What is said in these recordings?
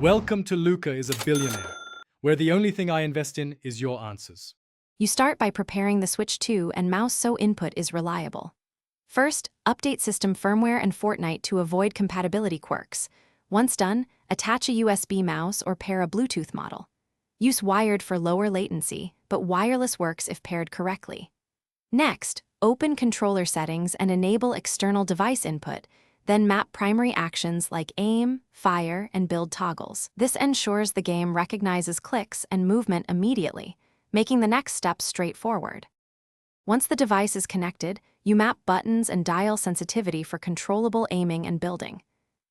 Welcome to Luca is a Billionaire, where the only thing I invest in is your answers. You start by preparing the Switch 2 and mouse so input is reliable. First, update system firmware and Fortnite to avoid compatibility quirks. Once done, attach a USB mouse or pair a Bluetooth model. Use wired for lower latency, but wireless works if paired correctly. Next, open controller settings and enable external device input, then map primary actions like aim, fire, and build toggles. This ensures the game recognizes clicks and movement immediately, making the next step straightforward. Once the device is connected, you map buttons and dial sensitivity for controllable aiming and building.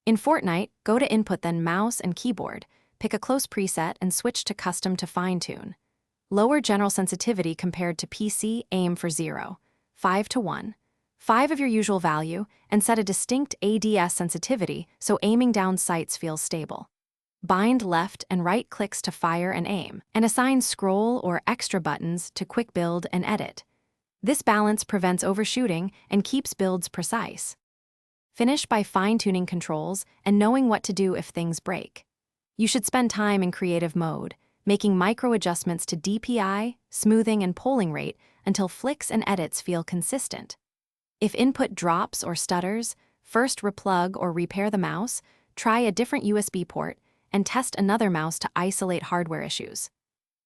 In Fortnite, go to Input then Mouse and Keyboard, pick a close preset and switch to Custom to fine-tune. Lower general sensitivity compared to PC, aim for 0, 5 to 1, 5 of your usual value, and set a distinct ADS sensitivity so aiming down sights feels stable. Bind left and right clicks to fire and aim, and assign scroll or extra buttons to quick build and edit. This balance prevents overshooting and keeps builds precise. Finish by fine-tuning controls and knowing what to do if things break. You should spend time in creative mode, making micro-adjustments to DPI, smoothing, and polling rate until flicks and edits feel consistent. If input drops or stutters, first replug or repair the mouse, try a different USB port, and test another mouse to isolate hardware issues.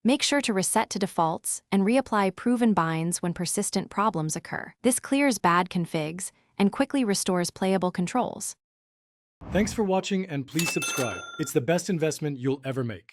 Make sure to reset to defaults and reapply proven binds when persistent problems occur. This clears bad configs and quickly restores playable controls. Thanks for watching and please subscribe. It's the best investment you'll ever make.